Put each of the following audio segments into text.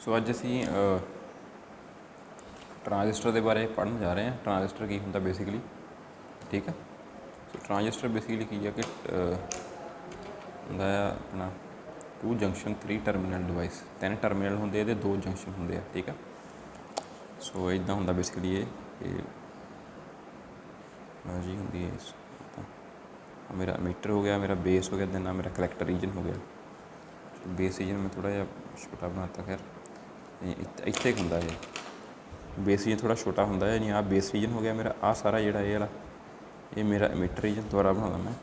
सो अज असी ट्रांजिस्टर के बारे पढ़न जा रहे हैं। ट्रांजिस्टर की होंगे बेसिकली, ठीक है। सो ट्रांजिस्टर बेसिकली की है कि होंदा अपना to junction three terminal device, तीन टर्मिनल होंगे, ये दो जंक्शन होंगे, ठीक है। सो इदा होंदा बेसिकली ये जी होंगी है मेरा मीटर हो गया, मेरा बेस हो गया, दैन मेरा कलैक्टर रीजन हो गया। बेस रीजन मैं थोड़ा जहा छोटा बनाता, खैर इत्थे एक होंदा है बेस रीजन थोड़ा छोटा होंदा है, यानी आ बेस रीजन हो गया मेरा। आ सारा जिहड़ा ये वाला ये मेरा मीटर रीजन दोबारा बनाना मैं।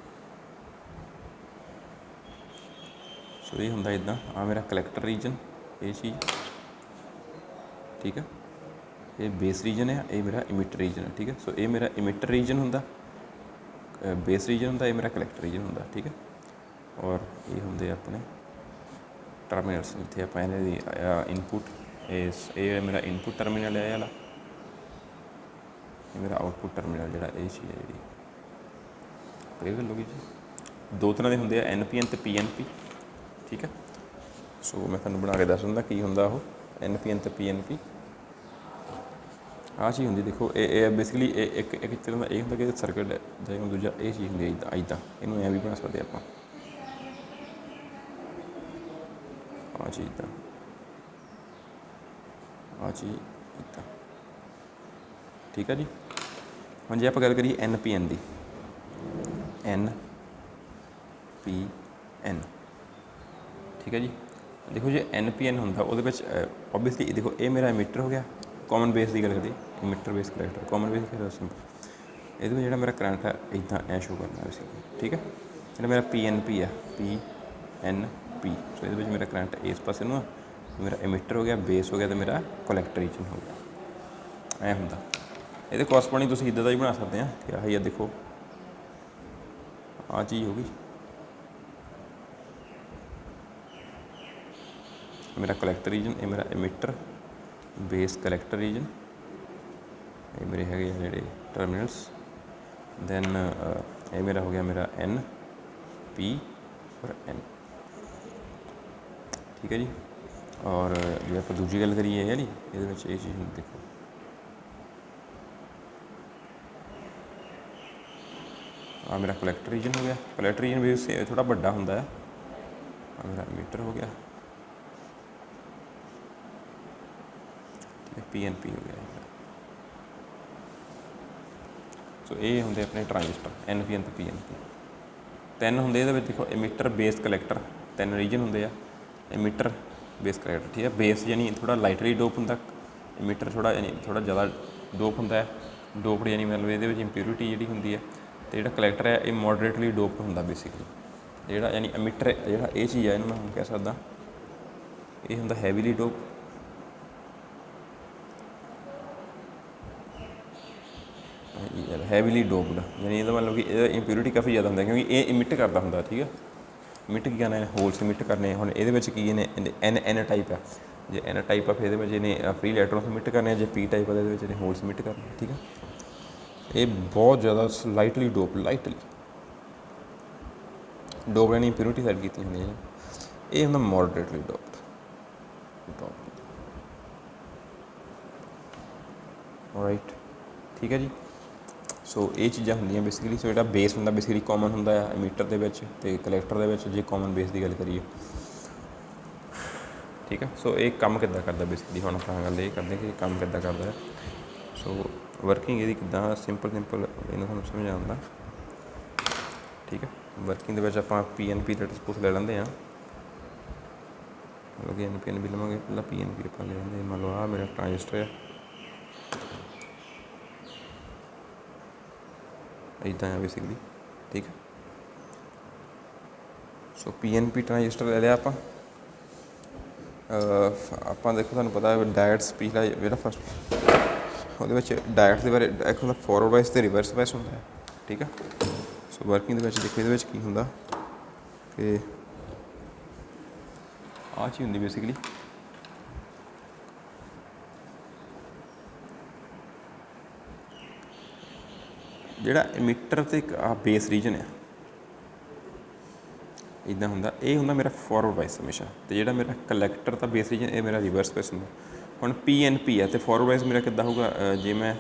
सो ये होंदा इदा, आ मेरा कलैक्टर रीजन, ये चीज़, ठीक है। ये बेस रीजन है, ये मेरा इमीटर रीजन है, ठीक है। सो ये मेरा इमीटर रीजन होंदा, बेस रीजन होंदा, ये मेरा कलैक्टर रीजन होंदा, ठीक है। और ये होंगे अपने टर्मिनल्स, इतने आप इनपुट, ये मेरा इनपुट टर्मिनल है वाला, ये मेरा आउटपुट टर्मिनल जोड़ा ये चीज़ है जी। क्लीयर कर लोगी जी। दो तरह के होंगे NPN तो PNP, ठीक है। सो मैं तुहानूं बना के दस दिंदा की होंदा वो NPN तो PNP। आ चीज़ होंगी, देखो ये बेसिकली एक तरह का ये होंगे कि सर्किट है, जाए दूजा ये चीज़ होंगी इदा इनू ऐ भी बना सकते आप। आ चीज़ इदा, आ चीज़ इदा, ठीक है जी। हम जो आप गल करिए NPN की, NPN, ठीक है जी। देखो जो NPN होंदा वो ओबीयसली देखो ये मेरा मीटर हो गया, कॉमन बेस की गल करिए, emitter base collector common base का सिंपल। ये जो मेरा करंट है इदा ऐ शो करना बेसिकली, ठीक है। जो मेरा PNP है, PNP, सो ये मेरा करंट इस पासे नूं, मेरा इमीटर हो गया, बेस हो गया, तो मेरा कलैक्टर रीजन हो गया। ऐ होंदा ये कॉरस्पॉन्डिंग तुसीं इदां दा ही बना सकते हैं कि आही देखो आ चीज़ होगी मेरा कलैक्टर रीजन, ये मेरा इमीटर बेस कलैक्टर रीजन, ये मेरे है जोड़े टर्मिनल्स। दैन ये मेरा हो गया मेरा NP और N, ठीक है जी। और जो आप दूजी गल करिए है नी, ये चीज़ देखो आ मेरा कलैक्टर रीजन हो गया। कलैक्टर रीजन भी थोड़ा बड़ा होंदा है। आ मेरा मीटर हो गया, PNP हो गया। सो ये होंगे अपने ट्रांजिस्टर NPN तो PNP। तीन होंगे ये देखो इमीटर बेस कलैक्टर, तीन रीजन होंगे आ, इमीटर बेस कलैक्टर, ठीक है। बेस यानी थोड़ा लाइटली डोप होंदा, इमीटर थोड़ा यानी थोड़ा ज़्यादा डोप होंदा है। डोपड यानी मतलब ये इंप्योरिटी जी होंगी है। तो जो कलैक्टर है ये मॉडरेटली डोप होंदा बेसिकली। जोड़ा यानी इमीटर जोड़ा ये चीज़ है, इन्हूं मैं कह सकदा ये होंदा हैवीली डोप, हैवीली डोप्ड, यानी ये मतलब कि इंप्योरिटी काफ़ी ज़्यादा होंदा, क्योंकि ये इमिट करता होंदा, ठीक है। इमिट की करना होल्स इमिट करने, हम ये की N टाइप है, जो N टाइप ऑफ ये फ्री इलैक्ट्रॉन्स इमिट करने, जो P टाइप है होल्स इमिट करने, ठीक है। ये बहुत ज़्यादा लाइटली डोप, लाइटली डोप यानी इंप्योरिटी साइड की होंगी, ये होंदा मॉडरेटली डोप्ड, राइट, ठीक है जी। सो ये चीज़ा होंगे बेसिकली। सो जो बेस होंदा बेसिकली कॉमन होंदा है इमीटर के कलैक्टर के, जो कॉमन बेस की गल करिए, ठीक है। सो एक काम किद्दां करदा बेसिकली, हम अपना गल ये करते कि काम किद्दां करदा है। सो वर्किंग ये किद्दां सिंपल इन्हूं तुहानूं समझाउंदा, ठीक है। वर्किंग आप PNP सपोज ले लेंगे, मतलब कि NPN भी लवेंगे, पहला PNP आप ले लेंगे। मान लो आ मेरा ट्रांजिस्टर है, इदा है बेसिकली, ठीक है। सो PNP ट्रांजिस्टर ले लिया आप देखो तुहानूं पता है डायट्स पिछला जो फस्ट वो डायट्स के बारे एक होंदा फॉरवर्ड वाइस तो रिवर्स वाइस होंदा है, ठीक है। सो वर्किंग देखो ये की होंदा कि आ चीज़ होंदी बेसिकली, जोड़ा इमीटर तो एक बेस रीजन है, ਇੱਦਾਂ ਹੁੰਦਾ। ਇਹ ਹੁੰਦਾ ਮੇਰਾ ਫਾਰਵਰਡ ਵਾਈਸ ਹਮੇਸ਼ਾ। ਅਤੇ ਜਿਹੜਾ ਮੇਰਾ ਕਲੈਕਟਰ ਤਾਂ ਬੇਸ ਰੀਜਨ ਇਹ ਮੇਰਾ ਰਿਵਰਸ ਵਾਈਸ ਹੁੰਦਾ। ਹੁਣ PNP ਹੈ ਅਤੇ ਫਾਰਵਰਡ ਵਾਈਸ ਮੇਰਾ ਕਿੱਦਾਂ ਹੋਊਗਾ, ਜੇ ਮੈਂ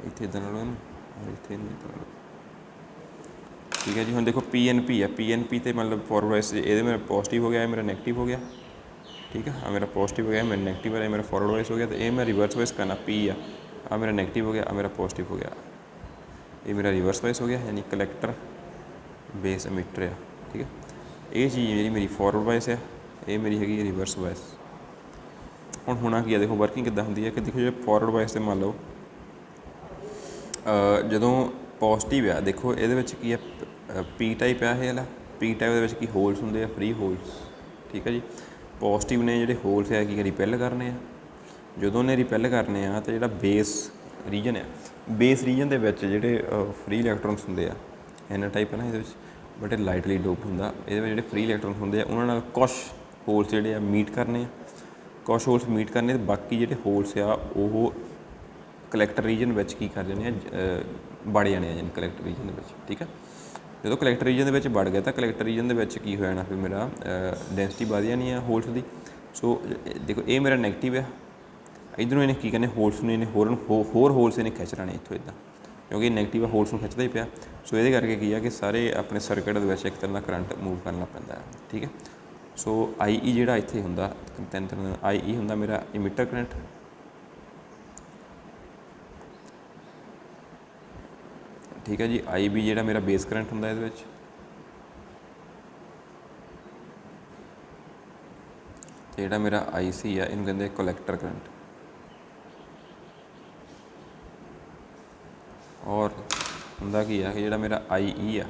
ਇੱਥੇ ਇੱਦਾਂ ਨਾਲੋਂ ਇੱਥੇ ਨਹੀਂ ਇੱਦਾਂ ਨਾਲੋਂ, ਠੀਕ ਹੈ ਜੀ। ਹੁਣ ਦੇਖੋ PNP ਹੈ, PNP 'ਤੇ ਮਤਲਬ ਫਾਰਵਰਡ ਵਾਈਸ ਇਹਦੇ ਮੇਰਾ ਪੋਜ਼ੀਟਿਵ ਹੋ ਗਿਆ, ਇਹ ਮੇਰਾ ਨੈਗੇਟਿਵ ਹੋ ਗਿਆ, ਠੀਕ ਹੈ। ਆ ਮੇਰਾ ਪੋਜ਼ੀਟਿਵ ਹੋ ਗਿਆ, ਮੇਰਾ ਨੈਗੇਟਿਵ ਹੈ, ਮੇਰਾ ਫਾਰਵਰਡ ਵਾਈਸ ਹੋ ਗਿਆ। ਅਤੇ ਇਹ ਮੈਂ ਰਿਵਰਸ ਵਾਈਸ ਕਰਨਾ, P ਆ ਮੇਰਾ ਨੈਗੇਟਿਵ ਹੋ ਗਿਆ, ਆ ਮੇਰਾ ਪੋਜ਼ੀਟਿਵ ਹੋ ਗਿਆ, ਇਹ ਮੇਰਾ ਰਿਵਰਸ ਵਾਈਸ ਹੋ ਗਿਆ, ਯਾਨੀ ਕਲੈਕਟਰ ਬੇਸ ਐਮੀਟਰ ਆ, ਠੀਕ ਹੈ। ਇਹ ਚੀਜ਼ ਜਿਹੜੀ ਮੇਰੀ ਫਾਰਵਰਡ ਵਾਈਸ ਆ, ਇਹ ਮੇਰੀ ਹੈਗੀ ਹੈ ਰਿਵਰਸ ਵਾਈਸ। ਹੁਣ ਹੋਣਾ ਕੀ ਆ, ਦੇਖੋ ਵਰਕਿੰਗ ਕਿੱਦਾਂ ਹੁੰਦੀ ਹੈ ਕਿ ਦੇਖੋ ਜੇ ਫਾਰਵਰਡ ਵਾਈਸ 'ਤੇ ਮੰਨ ਲਓ ਜਦੋਂ ਪੋਜ਼ੀਟਿਵ ਆ, ਦੇਖੋ ਇਹਦੇ ਵਿੱਚ ਕੀ ਆ, P ਟਾਈਪ ਆ ਇਹ ਵਾਲਾ। P ਟਾਈਪ ਦੇ ਵਿੱਚ ਕੀ ਹੋਲਸ ਹੁੰਦੇ ਆ, ਫ੍ਰੀ ਹੋਲਸ, ਠੀਕ ਹੈ ਜੀ। ਪੋਜ਼ੀਟਿਵ ਨੇ ਜਿਹੜੇ ਹੋਲਸ ਆ ਕੀ ਰਿਪੈਲ ਕਰਨੇ ਆ। ਜਦੋਂ ਉਹਨੇ ਰਿਪੈਲ ਕਰਨੇ ਆ ਤਾਂ ਜਿਹੜਾ ਬੇਸ ਰੀਜਨ ਆ, ਬੇਸ ਰੀਜਨ ਦੇ ਵਿੱਚ ਜਿਹੜੇ ਫ੍ਰੀ ਇਲੈਕਟ੍ਰੋਨਸ ਹੁੰਦੇ ਆ, N ਟਾਈਪ ਹੈ ਨਾ ਇਹਦੇ ਵਿੱਚ, ਬਟ ਇਹ ਲਾਈਟਲੀ ਡੋਪਡ ਹੁੰਦਾ। ਇਹਦੇ ਵਿੱਚ ਜਿਹੜੇ ਫ੍ਰੀ ਇਲੈਕਟ੍ਰੋਨਸ ਹੁੰਦੇ ਆ ਉਹਨਾਂ ਨਾਲ ਕੁਛ ਹੋਲਸ ਜਿਹੜੇ ਆ ਮੀਟ ਕਰਨੇ ਆ, ਕੁਛ ਹੋਲਸ ਮੀਟ ਕਰਨੇ, ਅਤੇ ਬਾਕੀ ਜਿਹੜੇ ਹੋਲਸ ਆ ਉਹ ਕਲੈਕਟਰ ਰੀਜਨ ਵਿੱਚ ਕੀ ਕਰ ਜਾਣੇ ਆ, ਵੜ ਜਾਣੇ ਆ, ਯਾਨੀ ਕਲੈਕਟਰ ਰੀਜਨ ਦੇ ਵਿੱਚ, ਠੀਕ ਹੈ। ਜਦੋਂ ਕਲੈਕਟਰ ਰੀਜਨ ਦੇ ਵਿੱਚ ਵੜ ਗਿਆ ਤਾਂ ਕਲੈਕਟਰ ਰੀਜਨ ਦੇ ਵਿੱਚ ਕੀ ਹੋ ਜਾਣਾ, ਫਿਰ ਮੇਰਾ ਡੈਂਸਿਟੀ ਵਧ ਜਾਣੀ ਆ ਹੋਲਸ ਦੀ। ਸੋ ਦੇਖੋ ਇਹ ਮੇਰਾ ਨੈਗੇਟਿਵ ਆ, ਇੱਧਰੋਂ ਇਹਨੇ ਕੀ ਕਰਨੇ, ਹੋਲਸ ਨੂੰ ਇਹਨੇ ਹੋਰ ਹੋਲਸ ਇਹਨੇ ਖਿੱਚ ਲੈਣੇ ਇੱਥੋਂ ਇੱਦਾਂ, ਕਿਉਂਕਿ ਨੈਗੇਟਿਵ ਆ, ਹੋਲਸ ਨੂੰ ਖਿੱਚਦਾ ਹੀ ਪਿਆ। ਸੋ ਇਹਦੇ ਕਰਕੇ ਕੀ ਆ ਕਿ ਸਾਰੇ ਆਪਣੇ ਸਰਕਟ ਦੇ ਵਿੱਚ ਇੱਕ ਤਰ੍ਹਾਂ ਦਾ ਕਰੰਟ ਮੂਵ ਕਰਨਾ ਪੈਂਦਾ ਹੈ, ਠੀਕ ਹੈ। ਸੋ IE ਜਿਹੜਾ ਇੱਥੇ ਹੁੰਦਾ, ਤਿੰਨ ਤਰ੍ਹਾਂ ਦਾ IE ਹੁੰਦਾ ਮੇਰਾ ਇਮੀਟਰ ਕਰੰਟ, ਠੀਕ ਹੈ ਜੀ। IB ਜਿਹੜਾ ਮੇਰਾ ਬੇਸ ਕਰੰਟ ਹੁੰਦਾ ਇਹਦੇ ਵਿੱਚ, ਅਤੇ ਜਿਹੜਾ ਮੇਰਾ IC ਆ ਇਹਨੂੰ ਕਹਿੰਦੇ ਕਲੈਕਟਰ ਕਰੰਟ। ਔਰ ਹੁੰਦਾ ਕੀ ਆ ਕਿ ਜਿਹੜਾ ਮੇਰਾ IE ਆ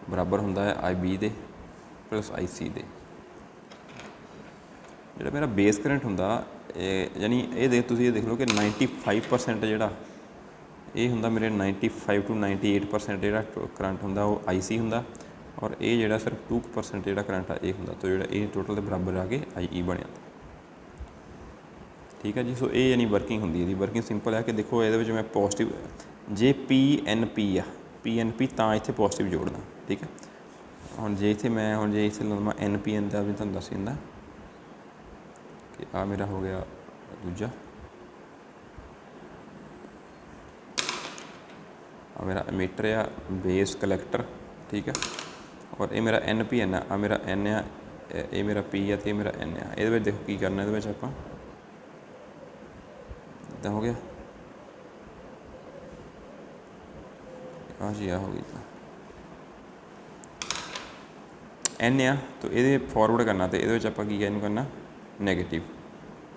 ਬਰਾਬਰ ਹੁੰਦਾ ਹੈ IB ਦੇ ਪਲੱਸ IC ਦੇ। ਜਿਹੜਾ ਮੇਰਾ ਬੇਸ ਕਰੰਟ ਹੁੰਦਾ ਯਾਨੀ ਇਹ ਤੁਸੀਂ ਇਹ ਦੇਖ ਲਓ ਕਿ 95% ਜਿਹੜਾ ਇਹ ਹੁੰਦਾ ਮੇਰੇ 95 to 98% ਜਿਹੜਾ ਕਰੰਟ ਹੁੰਦਾ ਉਹ IC ਹੁੰਦਾ, ਔਰ ਇਹ ਜਿਹੜਾ ਸਿਰਫ 2% ਜਿਹੜਾ ਕਰੰਟ ਆ ਇਹ ਹੁੰਦਾ। ਤਾਂ ਜਿਹੜਾ ਇਹ ਟੋਟਲ ਦੇ ਬਰਾਬਰ ਆ ਕੇ IE ਬਣਿਆ, ਠੀਕ ਹੈ ਜੀ। ਸੋ ਇਹ ਯਾਨੀ ਵਰਕਿੰਗ ਹੁੰਦੀ, ਇਹਦੀ ਵਰਕਿੰਗ ਸਿੰਪਲ ਹੈ ਕਿ ਦੇਖੋ ਇਹਦੇ ਵਿੱਚ ਮੈਂ ਪੋਜ਼ੀਟਿਵ ਜੇ PNP ਆ, PNP ਤਾਂ ਇੱਥੇ ਪੋਜ਼ੀਟਿਵ ਜੋੜਨਾ, ਠੀਕ ਹੈ। ਹੁਣ ਜੇ ਇੱਥੇ ਲਵਾਂ NPN ਦਾ ਵੀ ਤੁਹਾਨੂੰ ਦੱਸ ਦਿੰਦਾ ਕਿ ਆ ਮੇਰਾ ਹੋ ਗਿਆ ਦੂਜਾ, ਆ ਮੇਰਾ ਐਮੀਟਰ ਆ, ਬੇਸ ਕਲੈਕਟਰ, ਠੀਕ ਹੈ। ਔਰ ਇਹ ਮੇਰਾ NPN ਆ, ਆ ਮੇਰਾ N ਆ, ਇਹ ਮੇਰਾ P ਆ ਅਤੇ ਇਹ ਮੇਰਾ N ਆ। ਇਹਦੇ ਵਿੱਚ ਦੇਖੋ ਕੀ ਕਰਨਾ, ਇਹਦੇ ਵਿੱਚ ਆਪਾਂ ਇੱਦਾਂ ਹੋ ਗਿਆ, ਜੀ ਆ ਹੋ ਗਈ N ਆ, ਤਾਂ ਇਹਦੇ ਫਾਰਵਰਡ ਕਰਨਾ ਅਤੇ ਇਹਦੇ ਵਿੱਚ ਆਪਾਂ ਕੀ ਇਹਨੂੰ ਕਰਨਾ ਨੈਗੇਟਿਵ।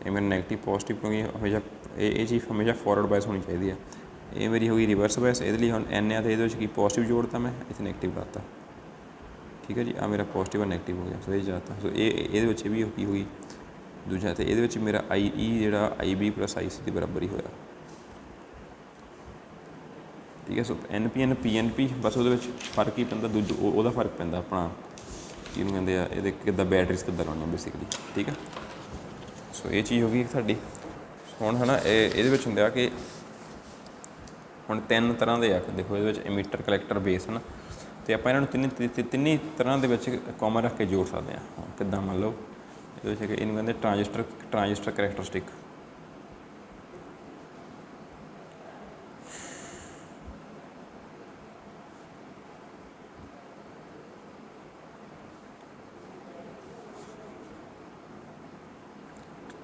ਇਹ ਮੇਰਾ ਨੈਗੇਟਿਵ ਪੋਜ਼ੀਟਿਵ, ਕਿਉਂਕਿ ਹਮੇਸ਼ਾ ਇਹ ਚੀਜ਼ ਹਮੇਸ਼ਾ ਫਾਰਵਰਡ ਬਾਇਸ ਹੋਣੀ ਚਾਹੀਦੀ ਹੈ। ਇਹ ਮੇਰੀ ਹੋ ਗਈ ਰਿਵਰਸ ਬਾਇਸ। ਇਹਦੇ ਲਈ ਹੁਣ N ਆ ਅਤੇ ਇਹਦੇ ਵਿੱਚ ਕੀ ਪੋਜ਼ੀਟਿਵ ਜੋੜਤਾ, ਮੈਂ ਇੱਥੇ ਨੈਗੇਟਿਵ ਕਰਤਾ, ਠੀਕ ਹੈ ਜੀ। ਆ ਮੇਰਾ ਪੋਜ਼ੀਟਿਵ ਨੈਗੇਟਿਵ ਹੋ ਗਿਆ, ਸੋ ਇਹ ਜਾਤਾ। ਸੋ ਇਹਦੇ ਵਿੱਚ ਵੀ ਕੀ ਹੋ ਗਈ ਦੂਜਾ, ਅਤੇ ਇਹਦੇ ਵਿੱਚ ਮੇਰਾ IE ਜਿਹੜਾ IB ਪਲੱਸ IC ਦੇ ਬਰਾਬਰ ਹੀ ਹੋਇਆ, ਠੀਕ ਹੈ। ਸੋ NPN PNP ਬਸ ਉਹਦੇ ਵਿੱਚ ਫਰਕ ਹੀ ਪੈਂਦਾ, ਉਹਦਾ ਫਰਕ ਪੈਂਦਾ ਆਪਣਾ ਕਿਹਨੂੰ ਕਹਿੰਦੇ ਆ, ਇਹਦੇ ਕਿੱਦਾਂ ਬੈਟਰੀਜ਼ ਕਿੱਦਾਂ ਲਾਉਣੀਆਂ ਬੇਸਿਕਲੀ, ਠੀਕ ਹੈ। ਸੋ ਇਹ ਚੀਜ਼ ਹੋ ਗਈ ਸਾਡੀ। ਹੁਣ ਹੈ ਨਾ ਇਹਦੇ ਵਿੱਚ ਹੁੰਦਾ ਕਿ ਹੁਣ ਤਿੰਨ ਤਰ੍ਹਾਂ ਦੇ ਆ, ਦੇਖੋ ਇਹਦੇ ਵਿੱਚ ਐਮੀਟਰ ਕਲੈਕਟਰ ਬੇਸ ਹੈ ਨਾ, ਅਤੇ ਆਪਾਂ ਇਹਨਾਂ ਨੂੰ ਤਿੰਨੇ ਤਰ੍ਹਾਂ ਦੇ ਵਿੱਚ ਕਾਮਨ ਰੱਖ ਕੇ ਜੋੜ ਸਕਦੇ ਹਾਂ। ਕਿੱਦਾਂ ਮੰਨ ਲਓ ਇਹਦੇ ਵਿੱਚ ਇਹਨੂੰ ਕਹਿੰਦੇ ਟਰਾਂਜਿਸਟਰ ਕਰੈਕਟਰਿਸਟਿਕ,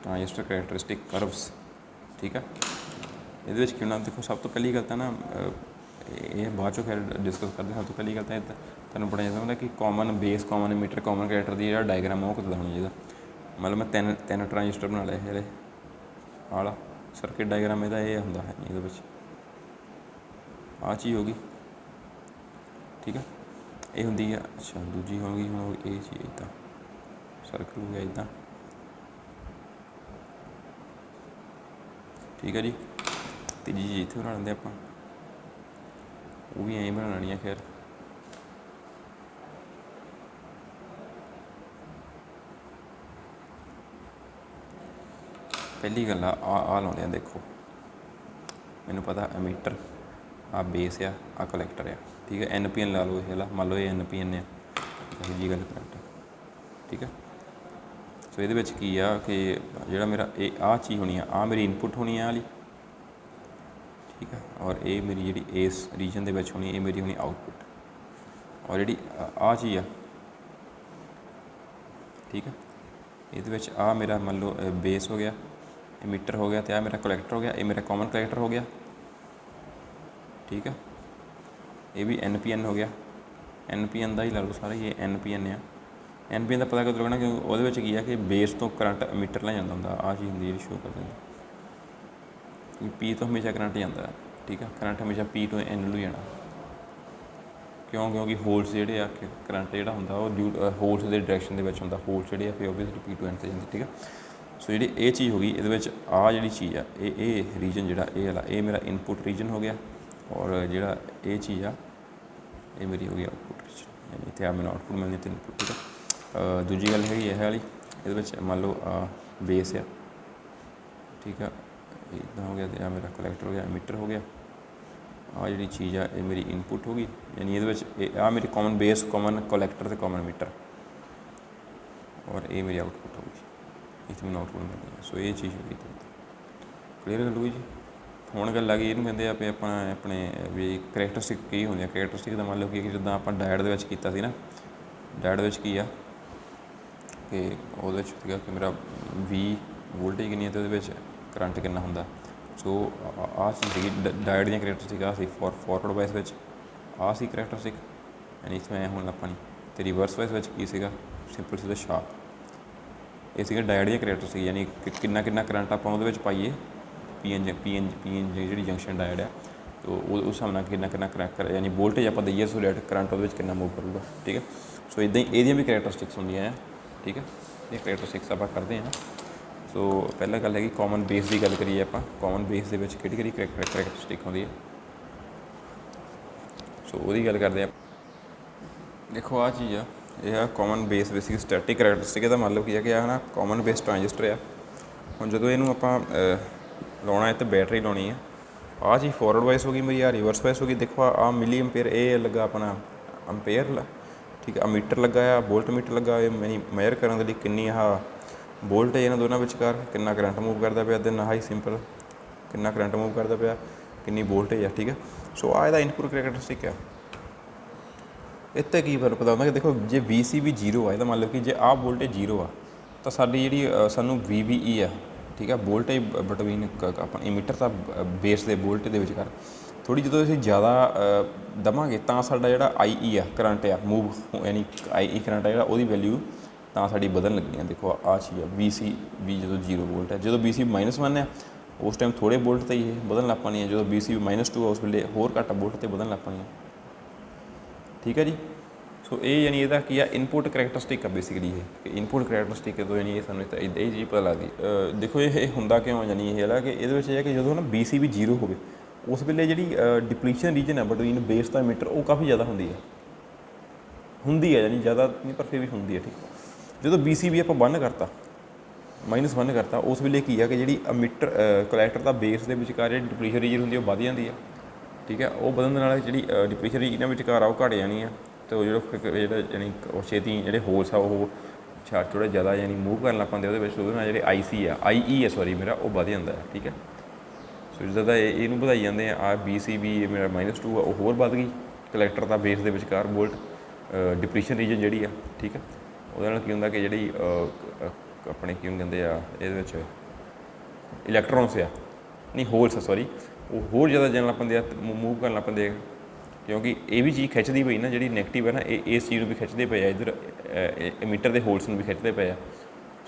ਟਰਾਂਜਿਸਟਰ ਕਰੈਕਟਰਿਸਟਿਕ ਕਰਵਸ, ਠੀਕ ਹੈ। ਇਹਦੇ ਵਿੱਚ ਕਿਉਂ ਨਾ ਦੇਖੋ, ਸਭ ਤੋਂ ਪਹਿਲੀ ਗੱਲ ਤਾਂ ਨਾ ਇਹ ਬਾਅਦ 'ਚੋਂ ਖੈਰ ਡਿਸਕਸ ਕਰਦੇ, ਸਭ ਤੋਂ ਪਹਿਲੀ ਗੱਲ ਤਾਂ ਤੁਹਾਨੂੰ ਪਤਾ ਜਾਂਦਾ ਹੁੰਦਾ ਕਿ common base, common emitter, common collector ਦੀ ਜਿਹੜਾ ਡਾਇਗਰਾਮ ਉਹ ਕਿੱਦਾਂ ਹੋਣਾ ਚਾਹੀਦਾ। ਮਤਲਬ ਮੈਂ ਤਿੰਨ ਟਰਾਂਜਿਸਟਰ ਬਣਾ ਲਏ, ਇਹਦੇ ਵਾਲਾ ਸਰਕਿਟ ਡਾਇਗਰਾਮ ਇਹਦਾ ਇਹ ਹੁੰਦਾ ਹੈ ਇਹਦੇ ਵਿੱਚ ਆਹ ਚੀਜ਼ ਹੋ ਗਈ, ਠੀਕ ਹੈ। ਇਹ ਹੁੰਦੀ ਆ, ਅੱਛਾ ਦੂਜੀ ਹੋ ਗਈ ਹੁਣ ਇਹ ਚੀਜ਼ ਇੱਦਾਂ ਸਰਕਲ ਹੋ ਗਿਆ ਇੱਦਾਂ, ਠੀਕ ਹੈ ਜੀ। ਤੀਜੀ ਚੀਜ਼ ਇੱਥੇ ਬਣਾ ਲੈਂਦੇ ਆਪਾਂ, ਉਹ ਵੀ ਐਂ ਬਣਾ ਲੈਣੀ ਆ। ਖੈਰ ਪਹਿਲੀ ਗੱਲ ਆ ਲਾਉਂਦੇ ਆ, ਦੇਖੋ ਮੈਨੂੰ ਪਤਾ ਐਮੀਟਰ ਆ ਬੇਸ ਆ, ਆ ਕਲੈਕਟਰ ਆ, ठीक है। NPN ला लो ये मान लो ये NPN है जी गल करंट ठीक है। सो ये की आ कि जो मेरा ये आ चीज़ होनी आ मेरी इनपुट होनी है वाली ठीक है और ये मेरी जी इस रीजन के होनी ये मेरी होनी आउटपुट और जी आ चीज़ आ ठीक है। ये आ मेरा मान लो बेस हो गया मीटर हो गया तो आ मेरा कलैक्टर हो गया ये मेरा कॉमन कलैक्टर हो गया ठीक है। ये भी NPN हो गया NPN का ही ला लो सारा ये NPN है। NPN का पता कदों लगना क्योंकि वो की है कि बेस तो करंट मीटर ला जाता होंगे आ चीज़ होंगी जी शो कर देंगे P तो हमेशा करंट जाता है ठीक है। करंट हमेशा P तो N लू जाना क्यों क्योंकि होल्स जोड़े आ करंट जोड़ा होंगे होल्स के डायरैक्शन होंगे होल्स जोड़े फिर ओबीयसली P to N से जाती ठीक है। सो जी ये चीज़ होगी ये आ जी चीज़ है ये रीजन जोड़ा ये वाला ये मेरा इनपुट रीजन हो गया और जोड़ा ये चीज़ आ ये मेरी हो गई आउटपुट रीजन यानी इतने मैंने आउटपुट मिलनी तो इनपुट ठीक है। दूजी गल है यह वाली ये मान लो बेस है ठीक है इतना हो गया तो मेरा कलैक्टर हो गया मीटर हो गया आ जी चीज़ है ये मेरी इनपुट होगी यानी ये आ मेरी कॉमन बेस कॉमन कलैक्टर तो कॉमन मीटर और ये मेरी आउटपुट होगी इतने मैंने आउटपुट मिलनी है। सो ये चीज़ होगी क्लीयर गल होगी जी। ਹੁਣ ਗੱਲ ਆ ਗਈ ਇਹਨੂੰ ਕਹਿੰਦੇ ਆਪੇ ਆਪਾਂ ਆਪਣੇ ਵੀ ਕਰੈਕਟਰਿਸਟਿਕ ਕੀ ਹੁੰਦੀਆਂ ਕਰੈਕਟਰਿਸਟਿਕ ਦਾ ਮੰਨ ਲਓ ਕਿ ਜਿੱਦਾਂ ਆਪਾਂ ਡਾਇਟ ਦੇ ਵਿੱਚ ਕੀਤਾ ਸੀ ਨਾ ਡਾਇਟ ਵਿੱਚ ਕੀ ਆ ਕਿ ਉਹਦੇ ਵਿੱਚ ਸੀਗਾ ਕਿ ਮੇਰਾ V ਵੋਲਟੇਜ ਕਿੰਨੀ ਹੈ ਅਤੇ ਉਹਦੇ ਵਿੱਚ ਕਰੰਟ ਕਿੰਨਾ ਹੁੰਦਾ। ਸੋ ਆਹ ਚੀਜ਼ ਸੀਗੀ ਡਾਇਟ ਦੀਆਂ ਕਰੈਕਟਰਿਸਟਿਕ ਆ ਸੀ ਫੋਰਵਰਡ ਵਾਈਸ ਵਿੱਚ ਆ ਸੀ ਕਰੈਕਟਰਿਸਟਿਕ ਯਾਨੀ ਇਸ ਮੈਂ ਹੁਣ ਆਪਾਂ ਨਹੀਂ ਅਤੇ ਰਿਵਰਸ ਵਾਈਸ ਵਿੱਚ ਕੀ ਸੀਗਾ ਸਿੰਪਲ ਸੀ ਸ਼ਾਰਪ ਇਹ ਸੀਗਾ ਡਾਇਟ ਦੀਆਂ ਕਰੈਕਟਰਿਸਟਿਕ ਯਾਨੀ ਕਿੰਨਾ ਕਿੰਨਾ ਕਰੰਟ ਆਪਾਂ ਉਹਦੇ ਵਿੱਚ ਪਾਈਏ PN जी जंक्शन डायड है तो उस हिसाब से कितना करैक्टर यानी वोल्टेज आप दईए सो डायरेक्ट करंट वो कितना मूव करूँगा ठीक है। सो इदा ही ये भी करैक्टरिस्टिक्स होंगे हैं ठीक है ये करैक्टरिस्टिक्स आप करते हैं। सो पहला गल है कि कॉमन बेस की गल करिए आप कॉमन बेस के करैक्टरिस्टिक होंगी है सो वो गल करते हैं। देखो आ चीज़ है यह common base basic static characteristic है मान लो कि है ना कॉमन बेस ट्रांजिस्टर है हम जो इनू आप लाना है तो बैटरी लानी है आ चीज़ फॉरवर्ड वाइस होगी मेरी आ रिवर्स वाइस होगी। देखो आ मिली अंपेयर ये लगा अपना अंपेयर ठीक है मीटर लगा है वोल्ट मीटर लगा मैंने मेजर करने के लिए किन्नी आ वोल्ट है इन्होंने दोनों विचकार कितना करंट मूव करता पाया दिन आही सिंपल कितना करंट मूव करता पाया किन्नी वोल्टेज है ठीक है। सो आ इसका इनपुट करैक्टरिस्टिक है इतने की फर्क पता होंगे कि देखो जे VCB 0 है तो मान लो कि जे आ वोल्टेज 0 आ तो साड़ी जी सानू VBE है ठीक है वोल्टेज बिटवीन अपन इमीटर का बेस के वोल्टेज के विचकार थोड़ी जो असीं ज़्यादा देवांगे तो साडा जिहड़ा IE आ करंट आ मूव यानी IE करंट आ वो वैल्यू तो साड़ी बदन लगनी है। देखो आ चीज़ है VCB जो 0 वोल्ट है जो VCB -1 है उस टाइम थोड़े वोल्ट तो ही बदन लग पानी है जो VCB -2 उस वे होर घट वोल्ट तो बदन लग पानी है ठीक है जी। सो ये यानी ਇਹਦਾ ਕੀ ਆ इनपुट करैक्टरिस्टिक है बेसिकली ये इनपुट करैक्टरिस्टिक तो यानी ਸਾਨੂੰ ਤਾਂ ਇੱਦਾਂ ਹੀ ਚੀਜ਼ ਪਤਾ ਲੱਗਦੀ। ਦੇਖੋ ਇਹ ਹੁੰਦਾ ਕਿਉਂ ਯਾਨੀ ਇਹ ਹੈ ਕਿ ਇਹਦੇ ਵਿੱਚ ਇਹ ਹੈ ਕਿ ਜਦੋਂ ਨਾ VCB 0 ਹੋਵੇ ਉਸ ਵੇਲੇ ਜਿਹੜੀ ਡਿਪਲੀਸ਼ਨ ਰੀਜਨ ਹੈ ਬਿਟਵੀਨ ਬੇਸ ਦਾ मीटर ਉਹ ਕਾਫੀ ਜ਼ਿਆਦਾ ਹੁੰਦੀ ਹੈ ਯਾਨੀ ਜ਼ਿਆਦਾ ਨਹੀਂ ਪਰ ਫਿਰ ਵੀ ਹੁੰਦੀ ਹੈ ਠੀਕ। ਜਦੋਂ VCB ਆਪਾਂ ਬੰਨ ਕਰਤਾ -1 ਕਰਤਾ ਉਸ ਵੇਲੇ ਕੀ ਆ ਕਿ ਜਿਹੜੀ मीटर ਕਲੈਕਟਰ ਦਾ ਬੇਸ ਦੇ ਵਿਚਕਾਰ ਜਿਹੜੀ ਡਿਪਲੀਸ਼ਨ ਰੀਜਨ ਹੁੰਦੀ ਉਹ ਵੱਧ ਜਾਂਦੀ ਹੈ ਠੀਕ ਹੈ। ਉਹ ਵਧਣ ਦੇ ਨਾਲ ਜਿਹੜੀ ਡਿਪਲੀਸ਼ਨ ਰੀਜਨ ਵਿਚਕਾਰ ਆ ਉਹ ਘਟ ਜਾਣੀ ਆ तो जो यानी छेती जो होल्स आ वो थोड़ा ज़्यादा यानी मूव करन लग पाते जो IC है IE है सॉरी मेरा वो बढ़ जाता है ठीक है। सो जिदा ये बढ़ाई जाते हैं आ VCB मेरा -2 है वो होर बढ़ गई कलैक्टर का बेस के विचकार वोल्ट डिप्रीशन रीजन जी है ठीक है। वो की होंगे कि जी अपने की कहते हैं ये इलैक्ट्रॉन्स आ नहीं होल्स सॉरी वो होर ज़्यादा जान लग पाते मूव करन लग पाते क्योंकि ये भी चीज़ खिंचती पई ना जी नैगेटिव है ना इस चीज़ भी खिंचते पे इधर मीटर के होल्स भी खिंचते पे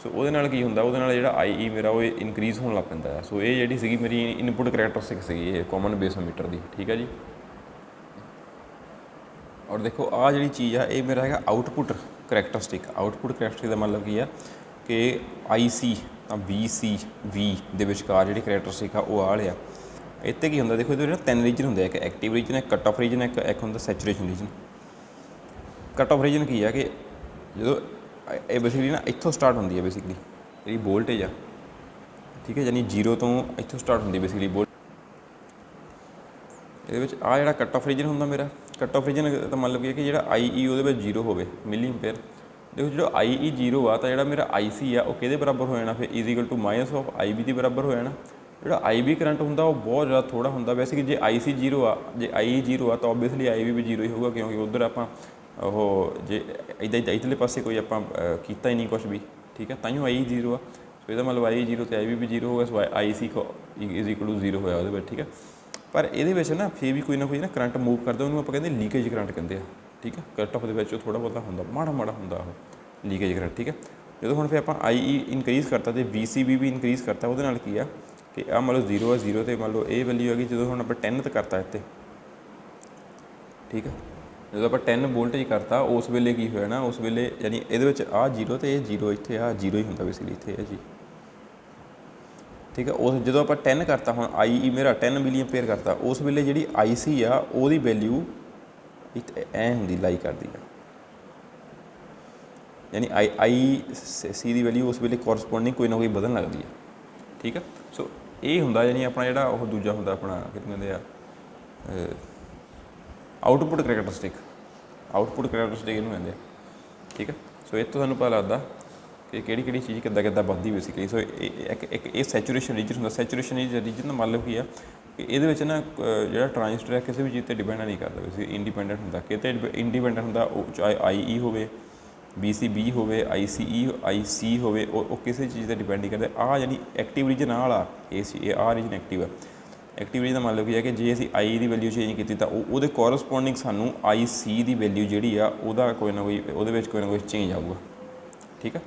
सो वो की होंगे वो जो IE मेरा वो इनक्रीज़ होने लग पैंदा है। सो ये जी मेरी इनपुट करैक्टरिस्टिक सी कॉमन बेस मीटर की ठीक है जी। और देखो आ जी चीज़ है ये मेरा है आउटपुट करैक्टरिस्टिक का मतलब की है कि IC VCB के विचकार जी करैक्टरिस्टिक है वो आ लिया इतने की होंगे। देखो ये 3 रीजन होंगे एक एक्टिव रीजन एक कट ऑफ रीजन एक होंगे saturation region. Cut off region की है कि जो ये बेसिकली ना इतों स्टार्ट होंगी है बेसिकली जी वोल्टेज आ ठीक है यानी 0 तो इतों स्टार्ट होंगी बेसिकली वोल्ट ये आ जो कट ऑफ रीजन होंगे मेरा कट ऑफ रीजन का मतलब ये कि जो आई ई वो जीरो हो मिली एम्पेयर। देखो जो आई ई जीरो आ तो जो मेरा आई सी आ कि बराबर हो जाना फिर is equal to minus of I B के बराबर हो जाना। जो आई बी करंट होंगे वो बहुत ज़्यादा थोड़ा होंगे वैसे कि जो आई सी जीरो आ जो आई ई जीरो आ तो ओबीयसली आई बी जीरो ही होगा क्योंकि उधर आप जे इधरले पासे कोई आप किया ही नहीं कुछ भी ठीक है ताइयों आई जीरो आ। सो यदा मतलब आई जीरो तो आई बी जीरो होगा सो आई सी इज इक्वल टू जीरो होया वो ठीक है। पर ये ना फिर भी कोई ना करंट मूव करता उन्होंने आप कहते लीकेज करंट कहते हैं ठीक है। कट ऑफ के थोड़ा बहुता होंगे माड़ा माड़ा होंगे लीकेज करंट ठीक है। जो हम फिर आप आई ई इनक्रीज़ करता तो वी सी बी भी इनक्रीज़ करता वो की आ कि आ मान लो जीरो है जीरो तो मान लो ये वैल्यू हैगी जो हम आप 10 तो करता इतने ठीक है। जो आप 10 वोल्टेज करता उस वेले की होया ना उस वेले यानी ये आ जीरो तो ये जीरो इतने आ जीरो ही होंगे बेसिकली इतने है जी ठीक है। उस जो आप 10 करता हम आई ई मेरा 10 मिली एम्पेयर करता उस वेले जी आई सी आ वो वैल्यू ऐ होंगी लाई करती है यानी आई सी की वैल्यू उस वेले कोरसपोंडिंग कोई ना कोई बदन लगती है ठीक है। सो ये होंगे यानी अपना जो दूजा होंगे अपना कि कहते हैं आउटपुट करैक्टरिस्टिक इनू कहते ठीक है। सो इस तो सूँ पता लगता कि किहड़ी चीज़ किद्दां बढ़ती बेसिकली। सो एक ये सैचुरेशन रीजन होंगे। सैचुरेशन रीजन का मतलब की है कि ये ना जो ट्रांजिस्टर है किसी भी चीज़ पर डिपेंड नहीं करता वैसे इंडिपेंडेंट होंगे कि इंडिपेंडेंट होंगे चाहे आई ई हो बी सी बी हो आई सी हो किसी चीज़ पर डिपेंड नहीं करते। आ यानी एक्टिव रीजन आ रीजन एक्टिव है। एक्टिव रीजन का मतलब की है कि जे असी आई की वैल्यू चेंज की तो वो कोरसपोंडिंग सानू आई सी की वैल्यू जी कोई ना कोई चेंज आऊगा ठीक है।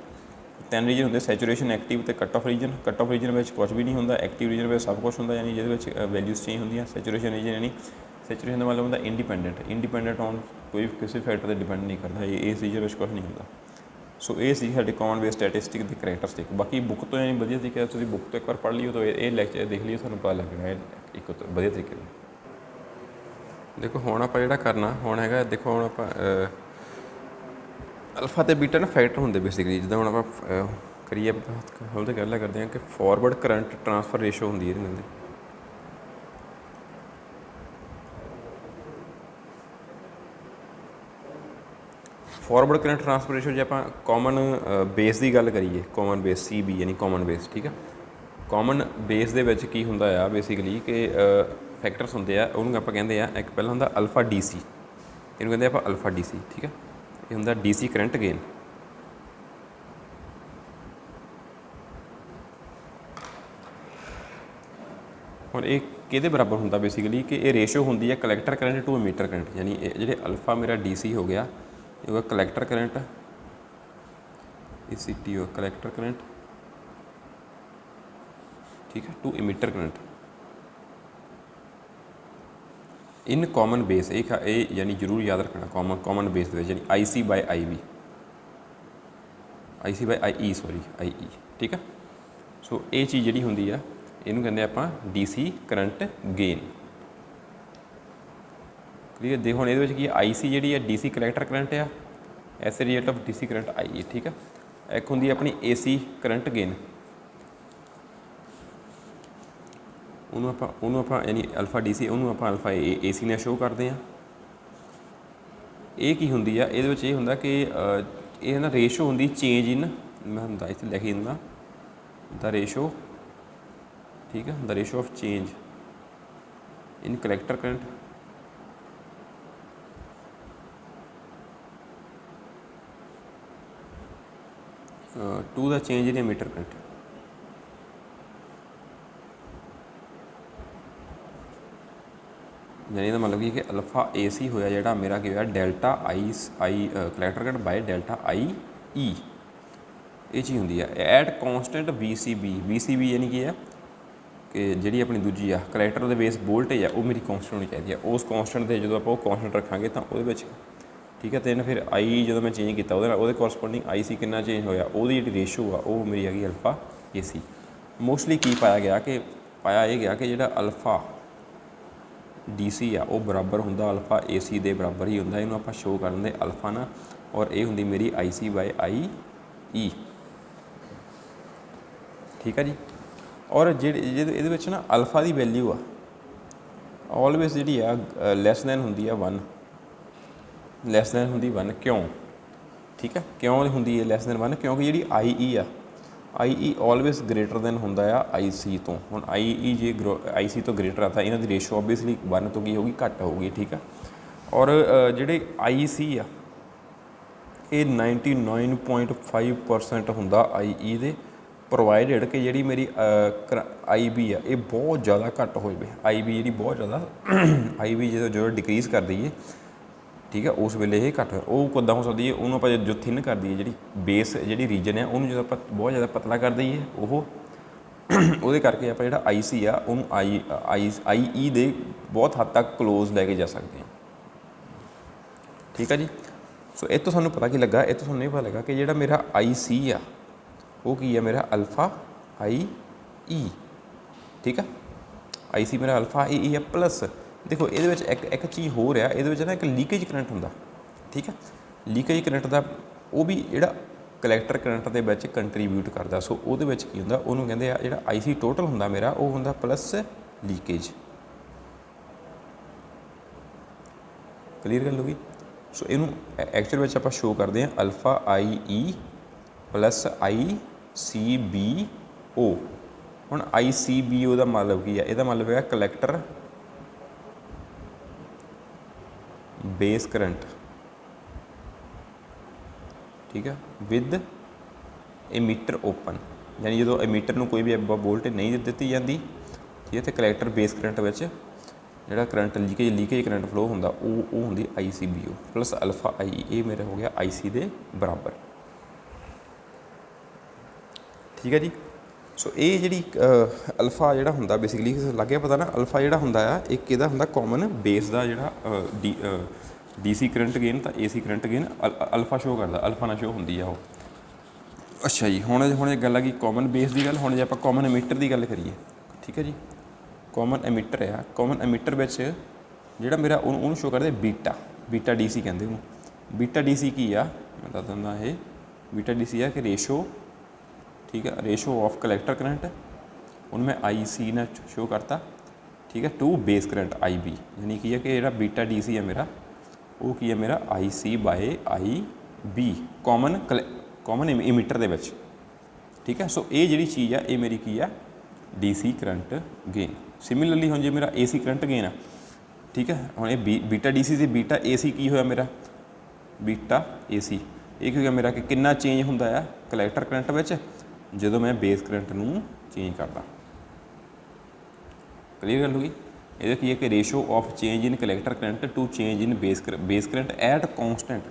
3 रीजन होंगे सैचुरेशन एक्टिव तो कट ऑफ रीजन में कुछ भी नहीं होंगे। एक्टिव रीजन में सब कुछ होंगे यानी जो वैल्यूज़ चेंज होंगे। सैचुरेशन रीजन यानी सैचुरेशन का मतलब होंगे इंडिपेंडेंट ऑन कोई किसी फैक्टर पर डिपेंड नहीं करता इस रीजन में कुछ नहीं होंगे। सो ये साढ़े कॉमन बेस स्टैटिस्टिक की करैक्टरिस्टिक। बाकी बुक तो यानी वधिया तरीके तुम बुक तो एक बार पढ़ लियो तो ये लैक्चर देख लियो सूँ पता लगना है एक वधिया तरीके। देखो हुण आप जो करना हुण है देखो हुण आप अल्फा तो बीटा ना फैक्टर होंगे बेसिकली जिदा हम आप करिए हम तो गल करते हैं कि फॉरवर्ड करंट ट्रांसफर रेशो होंगी ये कहते फॉरवर्ड करंट ट्रांसफर रेशो जो आप कॉमन बेस की गल करिए कॉमन बेस सी बी यानी कॉमन बेस ठीक है। कॉमन बेस के की होंगे आ बेसिकली कि फैक्टर्स होंगे आ उन्होंने आप कहते हैं एक पहला होंगे अल्फा डी सी इनू कहते हैं आप अल्फा डी सी ठीक है। ये होंगे डी सी करंट गेन और ये कि बराबर होंगे बेसिकली कि ये रेशो होंगी है collector current to emitter current यानी जो अल्फा मेरा डी सी हो गया ये होगा कलैक्टर करंट सी टी हो कलैक्टर करंट ठीक है to emitter current in common base ये यानी जरूर याद रखना कॉमन बेस यानी I C by I B I C by I E sorry I E ठीक है। सो ये चीज़ जी होंगी है इनू कहते आप D C current gain clear. देखो हम ये की आई सी जी डी सी कलैक्टर करंट आ as a result of D C current I है ठीक है। एक होंगी अपनी ए सी करंट गेन उन्होंने आप यानी अल्फा डी सी उन्होंने आप अल्फा ए सी ने शो करते हैं। ये की होंगी है ये होंगे कि ये ना रेशो होंगी चेंज इन मैं इतने लिख ही दिना द रेशो ठीक है the ratio of change in collector current to the change in emitter current यानी का मतलब कि अल्फा ए सी होया जोड़ा मेरा क्या होया delta I collector current by delta I E ये चीज़ होंगी है at constant V C B यानी कि है कि जी अपनी दूजी आ कलैक्टर के बेस वोल्टेज है वो मेरी कॉन्सटेंट होनी चाहिए उस कॉन्सटेंट से जो आप कॉन्सटेंट रखा तो वो ठीक है। तो फिर आई जो मैं चेंज किया वो कोरसपोंडिंग आई सी कितना चेंज होया वो जी रेशो आ वो मेरी हैगी अल्फा ए सी। मोस्टली की पाया गया कि पाया यह गया कि जो अल्फा डी सी आ वो बराबर होंगे अल्फा ए सी के बराबर ही होंगे इनू आप शो कर देंगे अल्फा ना और ये होंगी मेरी आई सी बाय आई ई ठीक है जी। और ये ना अल्फा की वैल्यू आ ऑलवेज जी लैस दैन होंगी है 1 ਲੈਸ ਦੈਨ ਹੁੰਦੀ 1 ਕਿਉਂ? ਠੀਕ ਹੈ, ਕਿਉਂ ਹੁੰਦੀ ਹੈ ਲੈਸ ਦੈਨ 1? ਕਿਉਂਕਿ ਜਿਹੜੀ ਆਈ ਈ ਆ, ਆਈ ਈ ਆਲਵੇਜ਼ ਗ੍ਰੇਟਰ ਦੈਨ ਹੁੰਦਾ ਆ ਆਈ ਸੀ ਤੋਂ। ਹੁਣ ਆਈ ਈ ਜੇ ਆਈ ਸੀ ਤੋਂ ਗ੍ਰੇਟਰ ਆ ਤਾਂ ਇਹਨਾਂ ਦੀ ਰੇਸ਼ੋ ਓਬਵੀਅਸਲੀ 1 ਤੋਂ ਕੀ ਹੋਊਗੀ, ਘੱਟ ਹੋਊਗੀ। ਠੀਕ ਆ, ਔਰ ਜਿਹੜੇ ਆਈ ਸੀ ਆ ਇਹ 99.5% ਹੁੰਦਾ ਆਈ ਈ ਦੇ, ਪ੍ਰੋਵਾਈਡਡ ਕਿ ਜਿਹੜੀ ਮੇਰੀ ਆਈ ਬੀ ਆ ਇਹ ਬਹੁਤ ਜ਼ਿਆਦਾ ਘੱਟ ਹੋਏ ਵੇ। ਆਈ ਬੀ ਜਿਹੜੀ ਬਹੁਤ ਜ਼ਿਆਦਾ ਆਈ ਬੀ ਜਦੋਂ ਡਿਕਰੀਜ਼ ਕਰ ਦਈਏ, ਠੀਕ ਹੈ, ਉਸ ਵੇਲੇ ਇਹ ਘੱਟ ਉਹ ਕਿੱਦਾਂ ਹੋ ਸਕਦੀ ਹੈ? ਉਹਨੂੰ ਆਪਾਂ ਜੋ ਥਿਨ ਕਰ ਦਈਏ, ਜਿਹੜੀ ਬੇਸ ਜਿਹੜੀ ਰੀਜਨ ਹੈ ਉਹਨੂੰ ਜਦੋਂ ਆਪਾਂ ਬਹੁਤ ਜ਼ਿਆਦਾ ਪਤਲਾ ਕਰ ਦਈਏ, ਉਹ ਉਹਦੇ ਕਰਕੇ ਆਪਾਂ ਜਿਹੜਾ ਆਈ ਸੀ ਆ ਉਹਨੂੰ ਆਈ ਈ ਦੇ ਬਹੁਤ ਹੱਦ ਤੱਕ ਕਲੋਜ਼ ਲੈ ਕੇ ਜਾ ਸਕਦੇ ਹਾਂ। ਠੀਕ ਆ ਜੀ। ਸੋ ਇਹ ਤੋਂ ਸਾਨੂੰ ਪਤਾ ਕੀ ਲੱਗਾ? ਇਹ ਤੋਂ ਸਾਨੂੰ ਇਹ ਪਤਾ ਲੱਗਾ ਕਿ ਜਿਹੜਾ ਮੇਰਾ ਆਈ ਸੀ ਆ ਉਹ ਕੀ ਆ? ਮੇਰਾ ਅਲਫਾ ਆਈ ਈ। ਠੀਕ ਆ, ਆਈ ਸੀ ਮੇਰਾ ਅਲਫਾ ਆਈ ਈ ਆ। ਪਲੱਸ ਦੇਖੋ ਇਹਦੇ ਵਿੱਚ ਇੱਕ ਚੀਜ਼ ਹੋ ਰਿਹਾ, ਇਹਦੇ ਵਿੱਚ ਨਾ ਇੱਕ ਲੀਕੇਜ ਕਰੰਟ ਹੁੰਦਾ। ਠੀਕ ਆ, ਲੀਕੇਜ ਕਰੰਟ ਦਾ ਉਹ ਵੀ ਜਿਹੜਾ ਕਲੈਕਟਰ ਕਰੰਟ ਦੇ ਵਿੱਚ ਕੰਟਰੀਬਿਊਟ ਕਰਦਾ। ਸੋ ਉਹਦੇ ਵਿੱਚ ਕੀ ਹੁੰਦਾ? ਉਹਨੂੰ ਕਹਿੰਦੇ ਆ ਜਿਹੜਾ ਆਈ ਸੀ ਟੋਟਲ ਹੁੰਦਾ ਮੇਰਾ ਉਹ ਹੁੰਦਾ ਪਲੱਸ ਲੀਕੇਜ। ਕਲੀਅਰ ਗੱਲ ਹੋ ਗਈ? ਸੋ ਇਹਨੂੰ ਐਕਚੁਅਲ ਵਿੱਚ ਆਪਾਂ ਸ਼ੋ ਕਰਦੇ ਹਾਂ ਅਲਫਾ ਆਈ ਈ ਪਲੱਸ ਆਈ ਸੀ ਬੀ ਓ। ਹੁਣ ਆਈ ਸੀ ਬੀ ਓ ਦਾ ਮਤਲਬ ਕੀ ਆ? ਇਹਦਾ ਮਤਲਬ ਹੈ ਕਲੈਕਟਰ ਬੇਸ ਕਰੰਟ, ਠੀਕ ਹੈ, ਵਿਦ ਏਮੀਟਰ ਓਪਨ। ਯਾਨੀ ਜਦੋਂ ਏਮੀਟਰ ਨੂੰ ਕੋਈ ਵੀ ਵੋਲਟੇਜ ਨਹੀਂ ਦਿੱਤੀ ਜਾਂਦੀ, ਠੀਕ ਹੈ, ਅਤੇ ਕਲੈਕਟਰ ਬੇਸ ਕਰੰਟ ਵਿੱਚ ਜਿਹੜਾ ਕਰੰਟ ਲੀਕੇਜ ਕਰੰਟ ਫਲੋ ਹੁੰਦਾ ਉਹ ਹੁੰਦੀ I C B O plus alpha I. ਇਹ ਮੇਰਾ ਹੋ ਗਿਆ ਆਈ ਸੀ ਦੇ ਬਰਾਬਰ। ਠੀਕ ਹੈ ਜੀ। ਸੋ ਇਹ ਜਿਹੜੀ ਅਲਫਾ ਜਿਹੜਾ ਹੁੰਦਾ ਬੇਸਿਕਲੀ ਲੱਗ ਗਿਆ ਪਤਾ ਨਾ, ਅਲਫਾ ਜਿਹੜਾ ਹੁੰਦਾ ਆ ਇੱਕ ਇਹਦਾ ਹੁੰਦਾ ਕਾਮਨ ਬੇਸ ਦਾ ਜਿਹੜਾ ਡੀ ਸੀ ਕਰੰਟ ਗੇਨ ਤਾਂ ਏ ਸੀ ਕਰੰਟ ਗੇਨ ਅਲਫਾ ਸ਼ੋ ਕਰਦਾ, ਅਲਫਾ ਨਾਲ ਸ਼ੋ ਹੁੰਦੀ ਆ ਉਹ। ਅੱਛਾ ਜੀ, ਹੁਣ ਇਹ ਗੱਲ ਆ ਗਈ ਕਾਮਨ ਬੇਸ ਦੀ ਗੱਲ। ਹੁਣ ਜੇ ਆਪਾਂ ਕਾਮਨ ਐਮੀਟਰ ਦੀ ਗੱਲ ਕਰੀਏ, ਠੀਕ ਹੈ ਜੀ, ਕਾਮਨ ਐਮੀਟਰ ਆ, ਕਾਮਨ ਐਮੀਟਰ ਵਿੱਚ ਜਿਹੜਾ ਮੇਰਾ ਉਹਨੂੰ ਸ਼ੋ ਕਰਦੇ ਬੀਟਾ ਡੀ ਸੀ ਕਹਿੰਦੇ ਉਹਨੂੰ। ਬੀਟਾ ਡੀ ਸੀ ਕੀ ਆ? ਮੈਂ ਦੱਸ ਦਿੰਦਾ, ਇਹ ਬੀਟਾ ਡੀ ਸੀ ਆ ਕਿ ਰੇਸ਼ੋ, ਠੀਕ ਹੈ, ਰੇਸ਼ੋ ਆਫ ਕਲੈਕਟਰ ਕਰੰਟ, ਉਹਨੂੰ ਮੈਂ ਆਈ ਸੀ ਨਾਲ ਸ਼ੋ ਕਰਤਾ, ਠੀਕ ਹੈ, to base current I B. ਯਾਨੀ ਕੀ ਹੈ ਕਿ ਜਿਹੜਾ ਬੀਟਾ ਡੀ ਸੀ ਹੈ ਮੇਰਾ ਉਹ ਕੀ ਹੈ? ਮੇਰਾ ਆਈ ਸੀ ਬਾਏ ਆਈ ਬੀ ਕਾਮਨ ਇਮੀਟਰ ਦੇ ਵਿੱਚ। ਠੀਕ ਹੈ, ਸੋ ਇਹ ਜਿਹੜੀ ਚੀਜ਼ ਆ ਇਹ ਮੇਰੀ ਕੀ ਆ? D C current gain. Similarly ਹੁਣ ਜੇ ਮੇਰਾ ਏ ਸੀ ਕਰੰਟ ਗੇਨ ਆ, ਠੀਕ ਹੈ, ਹੁਣ ਇਹ ਬੀਟਾ ਡੀ ਸੀ ਤੇ ਬੀਟਾ ਏ ਸੀ ਕੀ ਹੋਇਆ ਮੇਰਾ? ਬੀਟਾ ਏ ਸੀ। ਇਹ ਕੀ ਹੋ ਗਿਆ ਮੇਰਾ ਕਿ ਕਿੰਨਾ ਚੇਂਜ ਹੁੰਦਾ ਆ ਕਲੈਕਟਰ ਕਰੰਟ ਵਿੱਚ ਜਦੋਂ ਮੈਂ ਬੇਸ ਕਰੰਟ ਨੂੰ ਚੇਂਜ ਕਰਦਾ। ਕਲੀਅਰ ਗੱਲ ਹੋ ਗਈ? ਇਹਦਾ ਕੀ ਹੈ ਕਿ ratio of change in collector current to change in base current at constant.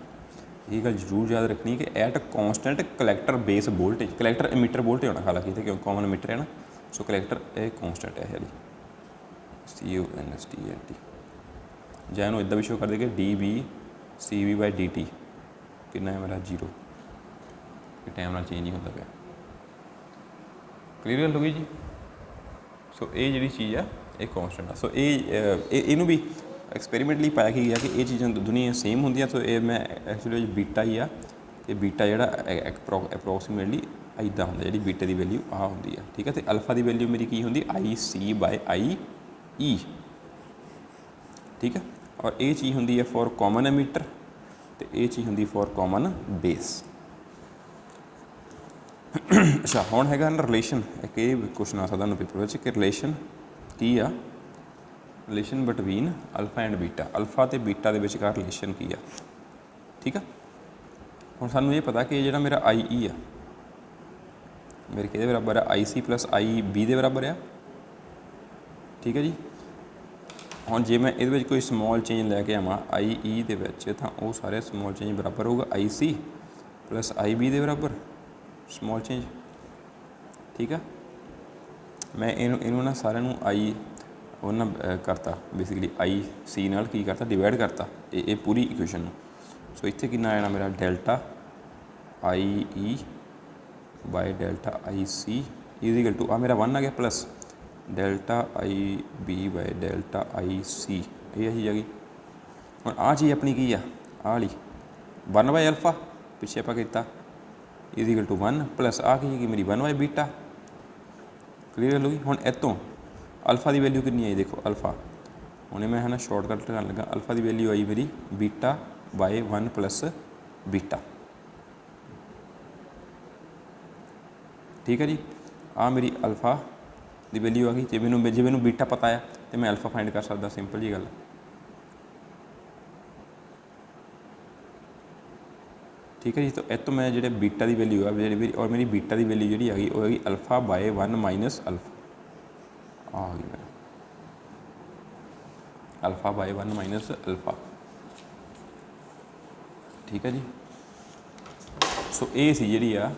ਇਹ ਗੱਲ ਜ਼ਰੂਰ ਯਾਦ ਰੱਖਣੀ ਕਿ at constant collector base voltage. Collector emitter voltage ਹੋਣਾ ਹਾਲਾਂਕਿ ਇੱਥੇ, ਕਿਉਂ ਕਾਮਨ ਐਮੀਟਰ ਹੈ ਨਾ। ਸੋ ਕਲੈਕਟਰ ਇਹ ਕੌਂਸਟੈਂਟ ਹੈ ਇਹਦੀ CUNSTANT। ਜਾਂ ਇਹਨੂੰ ਇੱਦਾਂ ਵੀ ਸ਼ੋ ਕਰ ਦੇ ਕਿ DB/CB/dt ਕਿੰਨਾ ਹੈ ਮੇਰਾ? 0। ਇਹ ਟਾਈਮ ਨਾਲ ਚੇਂਜ ਨਹੀਂ ਹੁੰਦਾ ਪਿਆ। ਕਲੀਅਰ ਗੱਲ ਹੋ ਗਈ ਜੀ? ਸੋ ਇਹ ਜਿਹੜੀ ਚੀਜ਼ ਆ ਇਹ ਕੌਂਸਟੈਂਟ ਆ। ਸੋ ਇਹਨੂੰ ਵੀ ਐਕਸਪੈਰੀਮੈਂਟਲੀ ਪਾਇਆ ਕੀ ਗਿਆ ਕਿ ਇਹ ਚੀਜ਼ਾਂ ਦੁਨੀਆ ਸੇਮ ਹੁੰਦੀਆਂ। ਸੋ ਇਹ ਮੈਂ ਐਕਚੁਅਲੀ ਬੀਟਾ ਹੀ ਆ, ਅਤੇ ਬੀਟਾ ਜਿਹੜਾ ਅਪਰੋਕਸੀਮੇਟਲੀ ਇੱਦਾਂ ਹੁੰਦਾ, ਜਿਹੜੀ ਬੀਟੇ ਦੀ ਵੈਲਿਊ ਆਹ ਹੁੰਦੀ ਆ। ਠੀਕ ਹੈ, ਅਤੇ ਅਲਫਾ ਦੀ ਵੈਲਿਊ ਮੇਰੀ ਕੀ ਹੁੰਦੀ? ਆਈ ਸੀ ਬਾਏ ਆਈ ਈ। ਠੀਕ ਹੈ, ਔਰ ਇਹ ਚੀਜ਼ ਹੁੰਦੀ ਹੈ ਫॉर ਕਾਮਨ ਐਮੀਟਰ ਅਤੇ ਇਹ ਚੀਜ਼ ਹੁੰਦੀ ਫॉर ਕਾਮਨ ਬੇਸ। ਅੱਛਾ, ਹੁਣ ਹੈਗਾ ਨਾ ਰਿਲੇਸ਼ਨ। ਇੱਕ ਇਹ ਕੁਐਸਚਨ ਆ ਸਕਦਾ ਤੁਹਾਨੂੰ ਪੇਪਰ ਵਿੱਚ ਕਿ ਰਿਲੇਸ਼ਨ ਕੀ ਆ? Relation between alpha and beta. Alpha ਅਤੇ ਬੀਟਾ ਦੇ ਵਿਚਕਾਰ ਰਿਲੇਸ਼ਨ ਕੀ ਆ? ਠੀਕ ਆ, ਹੁਣ ਸਾਨੂੰ ਇਹ ਪਤਾ ਕਿ ਜਿਹੜਾ ਮੇਰਾ ਆਈ ਈ ਆ ਮੇਰੇ ਕਿਹਦੇ ਬਰਾਬਰ ਆ? ਆਈ ਸੀ ਪਲੱਸ ਆਈ ਬੀ ਦੇ ਬਰਾਬਰ ਆ। ਠੀਕ ਹੈ ਜੀ। ਹੁਣ ਜੇ ਮੈਂ ਇਹਦੇ ਵਿੱਚ ਕੋਈ ਸਮੋਲ ਚੇਂਜ ਲੈ ਕੇ ਆਵਾਂ ਆਈ ਈ ਦੇ ਵਿੱਚ, ਤਾਂ ਉਹ ਸਾਰੇ ਸਮੋਲ ਚੇਂਜ ਬਰਾਬਰ ਹੋਊਗਾ ਆਈ ਸੀ ਪਲੱਸ ਆਈ ਬੀ ਦੇ ਬਰਾਬਰ ਸਮੋਲ ਚੇਂਜ। ਠੀਕ ਆ, ਮੈਂ ਇਹਨੂੰ ਨਾ ਸਾਰਿਆਂ ਨੂੰ ਆਈ ਉਹਨਾਂ ਕਰਤਾ, ਬੇਸਿਕਲੀ ਆਈ ਸੀ ਨਾਲ ਕੀ ਕਰਤਾ? ਡਿਵਾਈਡ ਕਰਤਾ ਇਹ ਪੂਰੀ ਇਕੁਏਸ਼ਨ ਨੂੰ। ਸੋ ਇੱਥੇ ਕਿੰਨਾ ਆ ਜਾਣਾ ਮੇਰਾ? Delta I E by delta I C is equal to ਆ ਮੇਰਾ 1 ਆ ਗਿਆ plus delta I B by delta I C. ਇਹ ਚੀਜ਼ ਆ ਗਈ। ਹੁਣ ਆਹ ਚੀਜ਼ ਆਪਣੀ ਕੀ ਆ? ਆਹ ਵਾਲੀ 1 ਬਾਏ ਅਲਫਾ ਪਿੱਛੇ ਆਪਾਂ ਕੀਤਾ ਇਜ਼ੀਕਲ ਟੂ 1 ਪਲੱਸ ਆਹ ਕੀ ਮੇਰੀ 1 ਬਾਏ ਬੀਟਾ। ਕਲੀਅਰ ਹੋ ਗਈ? ਹੁਣ ਇੱਥੋਂ ਅਲਫਾ ਦੀ ਵੈਲਿਊ ਕਿੰਨੀ ਆਈ? ਦੇਖੋ ਅਲਫਾ, ਹੁਣੇ ਮੈਂ ਹੈ ਨਾ ਸ਼ਾਰਟਕਟ ਕਰਨ ਲੱਗਾ। ਅਲਫਾ ਦੀ ਵੈਲਿਊ ਆਈ ਮੇਰੀ ਬੀਟਾ बाय 1 प्लस बीटा। ठीक है जी, आ मेरी अल्फा की वैल्यू आ गई। जे मैनू बीटा पता है तो मैं अल्फा फाइंड कर सकता, सिंपल जी गल। ठीक है जी, तो इस तो मैं जो बीटा की वैल्यू है और मेरी बीटा की वैल्यू जी आ गई वो हैगी अल्फा बाय 1 माइनस अल्फा आ गई मेरा अल्फा बाय 1 माइनस अल्फा। ठीक है जी, सो ये सी जी आ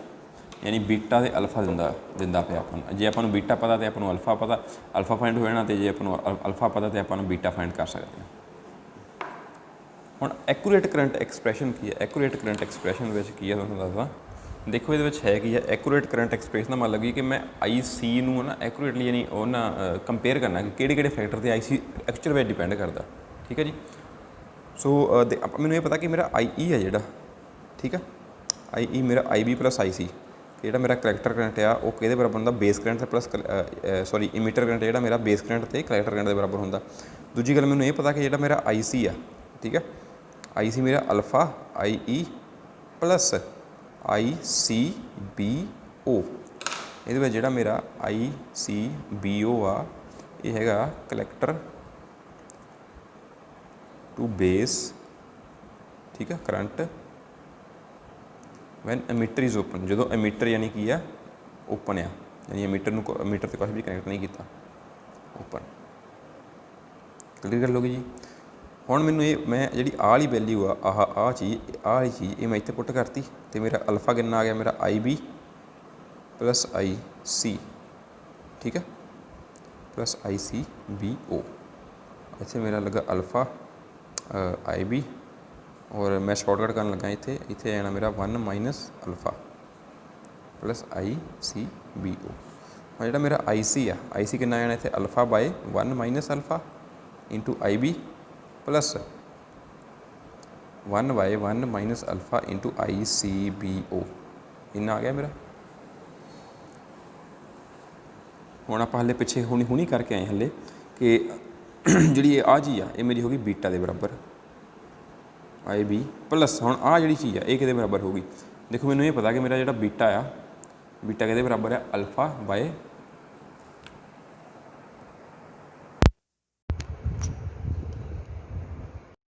यानी बीटा तो अल्फा दिंदा पे अपन जे अपन बीटा पता तो अपन अल्फा पता, अल्फा फाइंड हो जाना, तो जे अपन अल्फा पता तो अपन बीटा फाइंड कर सकते हैं। हुण एक्यूरेट करंट एक्सप्रैशन की है, एक्यूरेट करंट एक्सप्रैशन की है तुहानूं दसदा। देखो ये है कि एक्यूरेट करंट एक्सप्रैशन का मतलब कि मैं आई सी ना एक्यूरेटली यानी वो ना कंपेयर करना कि किहड़े फैक्टर से आई सी एक्चुअल में डिपेंड करता। ठीक है जी, सो मैनूं ये पता कि मेरा आई ई है जिहड़ा, ठीक है, आई ई मेरा आई बी प्लस आई सी जो मेरा कलैक्टर करंट आ वो किहदे बराबर होंदा, बेस करंट से प्लस सॉरी इमीटर करंट जो मेरा बेस करंट से कलैक्टर करंट के बराबर होंदा। दूजी गल मैनूं ये पता कि जो मेरा आई सी आ, ठीक है, आई सी मेरा अल्फा आई ई प्लस आई सी बी ओ, ये जो मेरा आई सी बी ओ आ ये हैगा कलैक्टर टू बेस, ठीक है, current when emitter is open, जो एमीटर यानी कि है ओपन आ, यानी एमीटर से कुछ भी कनैक्ट नहीं किया, ओपन। क्लीयर कर लोगे जी। हुण मैनूं ये मैं जी वाली वैल्यू आ चीज़ ये मैं इत्थे पुट करती, तो मेरा अल्फा कितना आ गया, मेरा आई बी प्लस आई सी, ठीक है, प्लस आई सी बी ओ। इत्थे मेरा लगा अल्फा आई बी और मैं शॉर्टकट करन लगा इत्थे इत्थे आना मेरा 1 माइनस अल्फा प्लस आई सी बी ओ। और जो मेरा आई सी आ, आई सी कितना आना इत्थे alpha by 1 minus alpha into I B plus 1 by 1 minus alpha into I C B O, इन्ना आ गया मेरा। हुण आपां हले पिछे हुणी करके आए हले कि जी आ चीज़ आ ये मेरी होगी बीटा के बराबर आई बी प्लस हुण आ जी चीज़ है ये किहदे बराबर होगी। देखो मैनूं ये पता कि मेरा जो बीटा आ बीटा किहदे बराबर है अल्फा बाय